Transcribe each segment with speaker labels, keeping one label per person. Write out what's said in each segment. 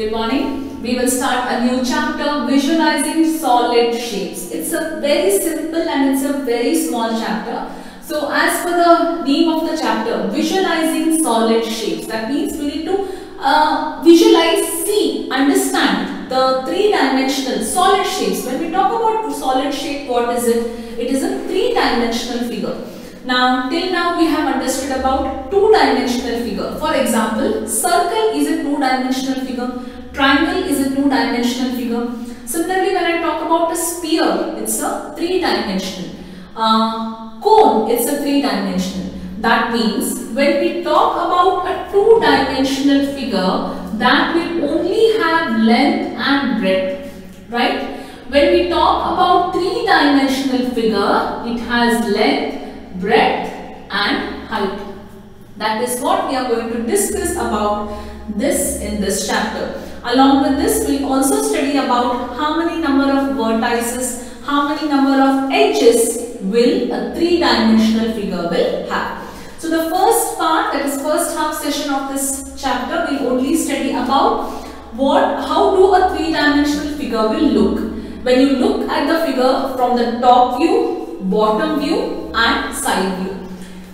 Speaker 1: Good morning. We will start a new chapter, visualizing solid shapes. It's a very simple and it's a very small chapter. So as per the name of the chapter, visualizing solid shapes, that means we need to visualize, see, understand the three-dimensional solid shapes. When we talk about solid shape, what is it? It is a three-dimensional figure. Now, till now we have understood about two-dimensional figure. For example, circle is a two-dimensional figure. Triangle is a two-dimensional figure. Similarly, when I talk about a sphere, it's a three-dimensional. Cone, it's a three-dimensional. That means when we talk about a two-dimensional figure, that will only have length and breadth, right? When we talk about three-dimensional figure, it has length, breadth and height. That is what we are going to discuss about this in this chapter. Along with this, we will also study about how many number of vertices, how many number of edges will a three-dimensional figure will have. So the first part, that is first half session of this chapter, we will only study about how do a three-dimensional figure will look. When you look at the figure from the top view, bottom view and side view.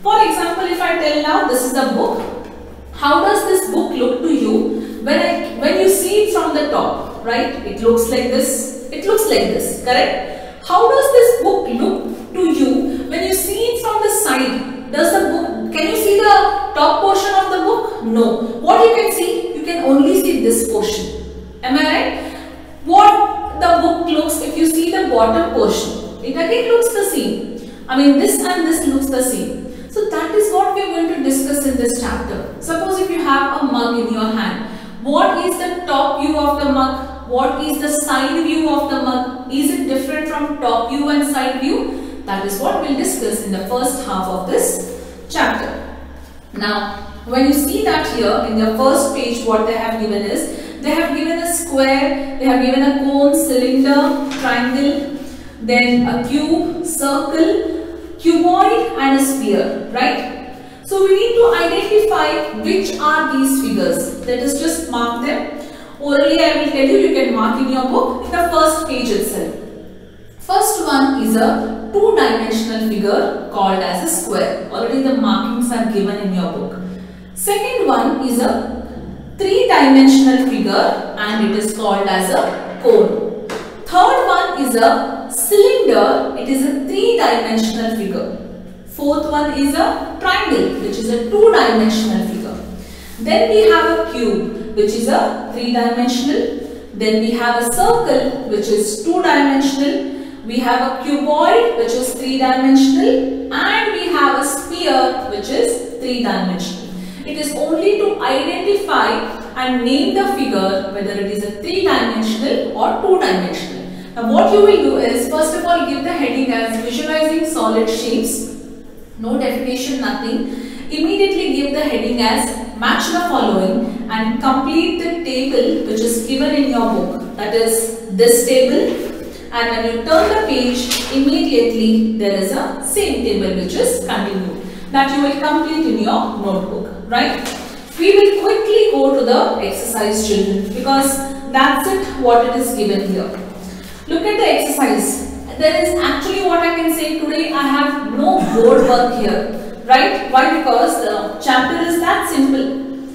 Speaker 1: For example, if I tell now this is a book, how does this book look to you when you see it from the top, right? It looks like this, it looks like this, correct? How does this book look to you when you see it from the side? Does the book, can you see the top portion of the book? No. What you can see? You can only see this portion. Am I right? What the book looks if you see the bottom portion? It again looks the same. I mean, this and this looks the same. So that is what we are going to discuss in this chapter. Suppose if you have a mug in your hand, what is the top view of the mug? What is the side view of the mug? Is it different from top view and side view? That is what we will discuss in the first half of this chapter. Now, when you see that here in the first page, what they have given is, they have given a square, they have given a cone, cylinder, triangle, then a cube, circle, cuboid and a sphere, right? So we need to identify which are these figures. Let us just mark them. Orally I will tell you, you can mark in your book in the first page itself. First one is a two-dimensional figure called as a square. Already the markings are given in your book. Second one is a three-dimensional figure and it is called as a cone. Third one is a cylinder, it is a three-dimensional figure. Fourth one is a triangle, which is a two-dimensional figure. Then we have a cube, which is a three-dimensional. Then we have a circle, which is two-dimensional. We have a cuboid, which is three-dimensional. And we have a sphere, which is three-dimensional. It is only to identify and name the figure whether it is a three-dimensional or two-dimensional. Now what you will do is, first of all, give the heading as visualizing solid shapes. No definition, nothing. Immediately give the heading as match the following and complete the table which is given in your book. That is this table. And when you turn the page, immediately there is a same table which is continued. That you will complete in your notebook, right? We will quickly go to the exercise, children, because that's it what it is given here. Look at the exercise. There is actually, what I can say today, I have no board work here, right? Why? Because the chapter is that simple.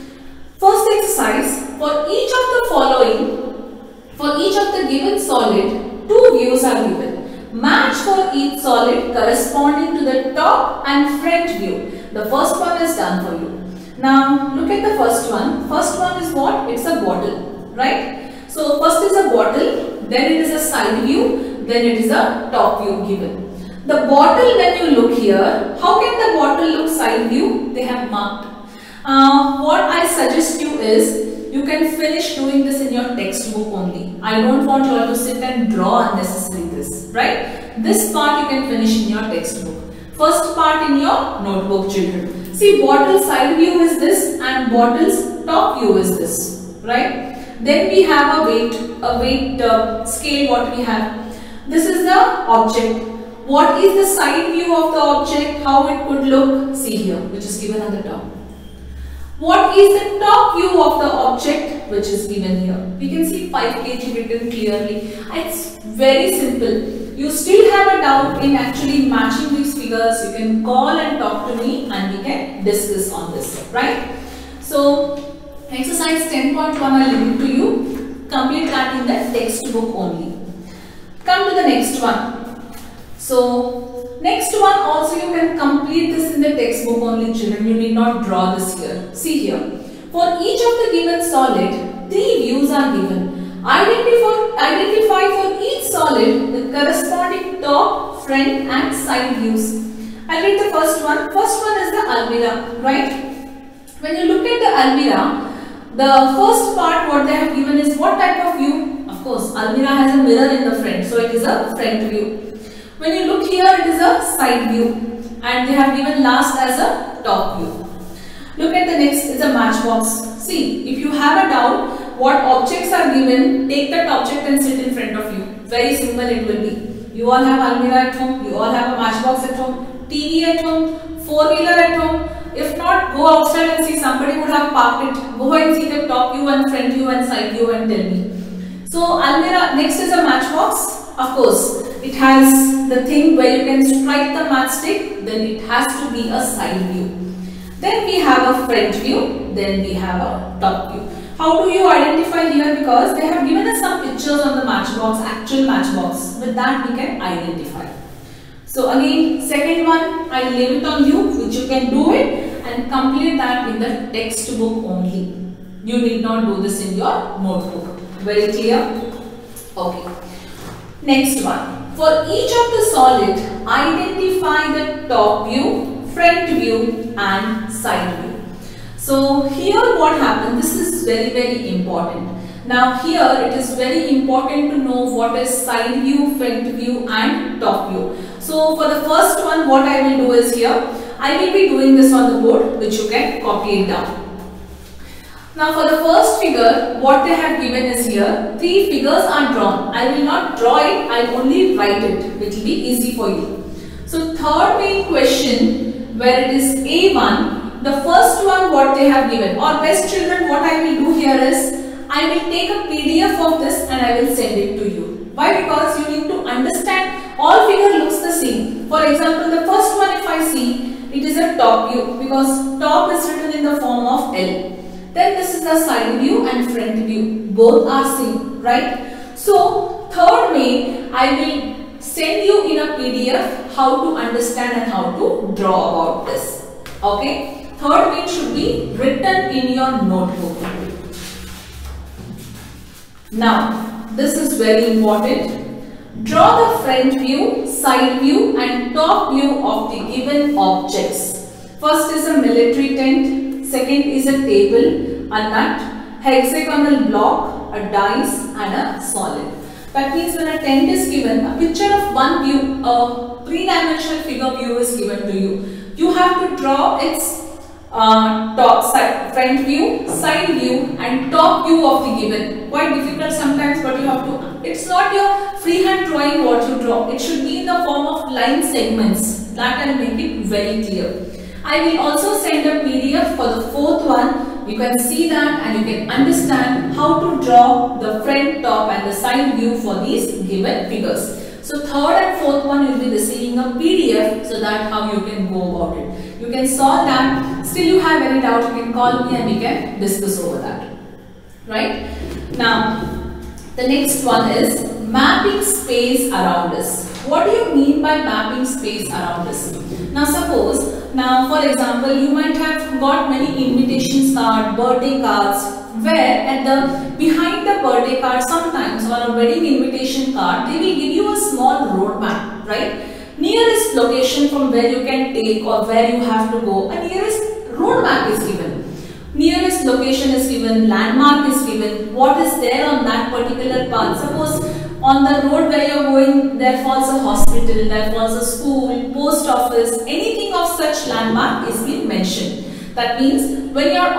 Speaker 1: First exercise, for each of the following, for each of the given solid, two views are given. Match for each solid corresponding to the top and front view. The first one is done for you. Now look at the first one. First one is what? It's a bottle, right? So first is a bottle, then it is a side view, then it is a top view given. The bottle, when you look here, how can the bottle look side view? They have marked. What I suggest you is, you can finish doing this in your textbook only. I don't want you all to sit and draw unnecessary this, right? This part you can finish in your textbook. First part in your notebook, children. See, bottle side view is this and bottle's top view is this, right? Then we have a weight scale, what we have. This is the object. What is the side view of the object? How it could look? See here, which is given on the top. What is the top view of the object which is given here? We can see 5 kg written clearly. It's very simple. You still have a doubt in actually matching these figures, you can call and talk to me and we can discuss on this, right? So exercise 10.1 I leave it to you. Complete that in the textbook only. Come to the next one. So next one also you can complete this in the textbook only, children. You need not draw this here. See here. For each of the given solid, 3 views are given. Identify for each solid the corresponding top, front and side views. I'll read the first one. First one is the almirah, right? When you look at the almirah, the first part what they have given is what type of view? Of course, almirah has a mirror in the front, so it is a front view. When you look here, it is a side view and they have given last as a top view. Look at the next, it's a matchbox. See, if you have a doubt what objects are given, take that object and sit in front of you. Very simple it will be. You all have almirah at home, you all have a matchbox at home, TV at home, 4-wheeler at home. If not, go outside and see, somebody would have parked it. Go and see the top view and front view and side view and tell me. So almirah, next is a matchbox. Of course, it has the thing where you can strike the matchstick, then it has to be a side view. Then we have a front view, then we have a top view. How do you identify here? Because they have given us some pictures on the matchbox, actual matchbox. With that we can identify. So again, second one, I leave it on you, which you can do it and complete that in the textbook only. You need not do this in your notebook. Very clear? Okay. Next one. For each of the solid, identify the top view, front view and side view. So here what happened, this is very important. Now here it is very important to know what is side view, front view and top view. So for the first one, what I will do is here, I will be doing this on the board, which you can copy it down. Now for the first figure, what they have given is here, 3 figures are drawn. I will not draw it, I will only write it. It will be easy for you. So third main question, where it is A1, the first one what they have given, or best children, what I will do here is, I will take a PDF of this and I will send it to you. Why? Because you need to understand all figure looks the same. For example, the first one if I see, it is a top view because top is written in the form of L. Then this is the side view and front view. Both are same, right? So third main, I will send you in a PDF how to understand and how to draw about this. Okay? Third main should be written in your notebook. Now, this is very important. Draw the front view, side view and top view of the given objects. First is a military tent, second is a table, a nut, hexagonal block, a dice and a solid. That means when a tent is given, a picture of one view, a three-dimensional figure view is given to you. You have to draw its front view, side view and top view of the given. Quite difficult sometimes, but you have to, it's not your freehand drawing what you draw. It should be in the form of line segments. That will make it very clear. I will also send a PDF for the fourth one. You can see that and you can understand how to draw the front, top and the side view for these given figures. So third and fourth one you will be receiving a PDF, so that how you can go about it. You can solve that. Still you have any doubt, you can call me and we can discuss over that. Right? Now, the next one is mapping space around us. What do you mean by mapping space around us? Now suppose, for example, you might have got many invitation cards, birthday cards, where at the behind the birthday card sometimes or a wedding invitation card, they will give you a small road map, right? Nearest location from where you can take or where you have to go, a nearest road map is given. Nearest location is given, landmark is given, what is there on that particular path. Suppose on the road where you are going, there falls a hospital, there falls a school, post office, anything of such landmark is being mentioned. That means when you are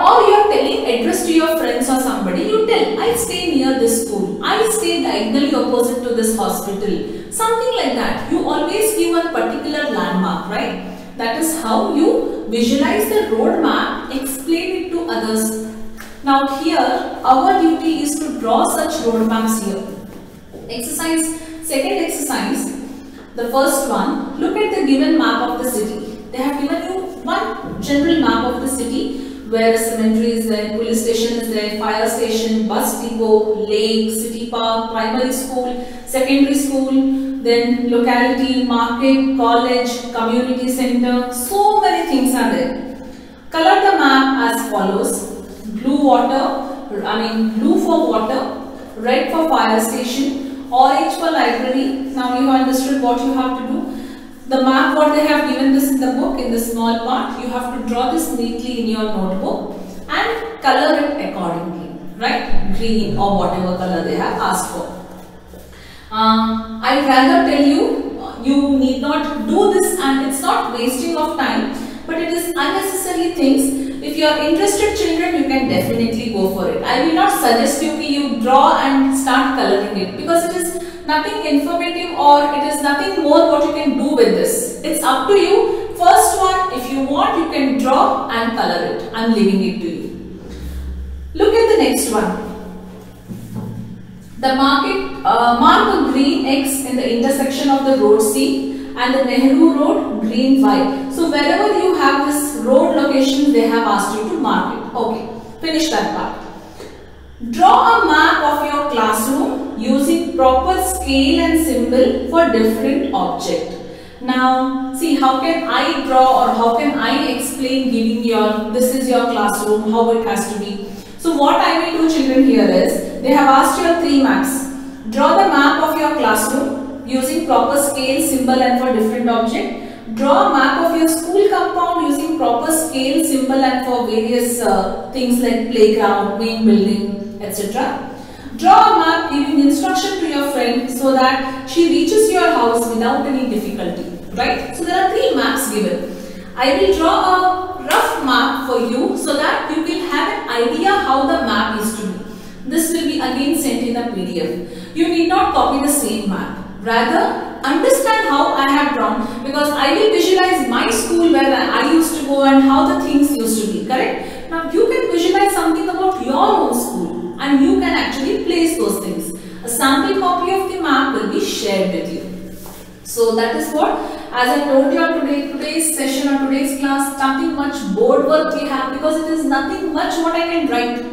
Speaker 1: telling address to your friends or somebody, you tell, I stay near this school, I stay diagonally opposite to this hospital, something like that. You always give a particular landmark, right? That is how you visualize the road map, explain it to others. Now here, our duty is to draw such road maps here. Second exercise, the first one, look at the given map of the city. They have given you one general map of the city where a cemetery is there, police station is there, fire station, bus depot, lake, city park, primary school, secondary school, then locality, market, college, community center, so many things are there. Color the map as follows. Blue for water, red for fire station, orange for library. Now you understood what you have to do. The map what they have given this in the book, in the small part, you have to draw this neatly in your notebook and color it accordingly, right? Green or whatever color they have asked for. I'd rather tell you, you need not do this, and it's not wasting of time, but it is unnecessary things. If you are interested children, you can definitely go for it. I will not suggest you draw and start coloring it, because it is nothing informative or it is nothing more what you can do with this. It's up to you. First one, if you want, you can draw and color it. I'm leaving it to you. Look at the next one. The mark a green X in the intersection of the road C and the Nehru Road, green Y. So wherever you have this road location, they have asked you to mark it. Okay, finish that part. Draw a map of your classroom using proper scale and symbol for different object. Now, see, how can I draw or how can I explain giving your, this is your classroom, how it has to be. So what I will do children here is, they have asked you 3 maps. Draw the map of your classroom using proper scale, symbol and for different object. Draw a map of your school compound using proper scale, symbol and for various things like playground, main building, etc. Draw a map giving instruction to your friend so that she reaches your house without any difficulty, right? So there are 3 maps given. I will draw a rough map for you so that you will have an idea how the map is to be. This will be again sent in a PDF. You need not copy the same map. Rather, understand how I have drawn, because I will visualize my school where I used to go and how the things used to be, correct? Now you can visualize something about your own school and you can actually place those things. A sample copy of the map will be shared with you. So that is what, as I told you on today's session or today's class, nothing much board work we have, because it is nothing much what I can write.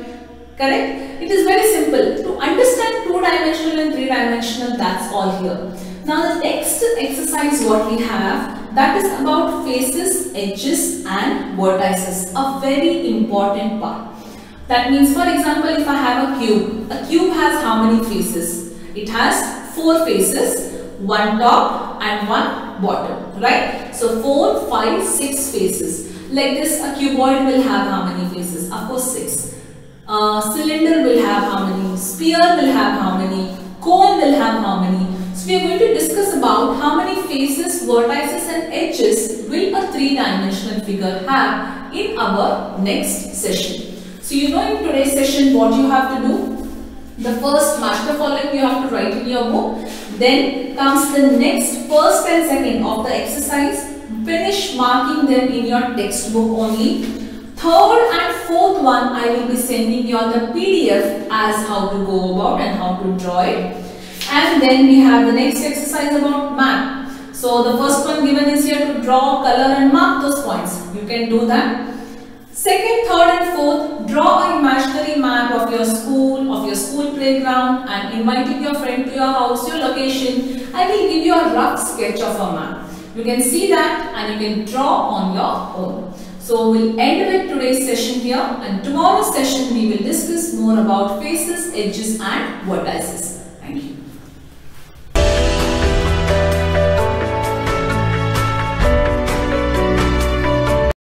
Speaker 1: Correct? It is very simple. To understand 2-dimensional and 3-dimensional, that's all here. Now the next exercise what we have, that is about faces, edges and vertices. A very important part. That means, for example, if I have a cube has how many faces? It has 4 faces, 1 top and 1 bottom, right? So 4, 5, 6 faces. Like this, a cuboid will have how many faces? Of course 6. Cylinder will have how many? Sphere will have how many? Cone will have how many? So we are going to discuss about how many faces, vertices and edges will a 3-dimensional figure have in our next session. So you know in today's session what you have to do. The first match the following you have to write in your book. Then comes the next first and second of the exercise. Finish marking them in your textbook only. Third and fourth one I will be sending you on the PDF as how to go about and how to draw it. And then we have the next exercise about map. So the first one given is here to draw, color and mark those points. You can do that. Second, third and fourth, draw an imaginary map of your school playground and inviting your friend to your house, your location. I will give you a rough sketch of a map. You can see that and you can draw on your own. So we'll end with today's session here, and tomorrow's session we will discuss more about faces, edges and vertices.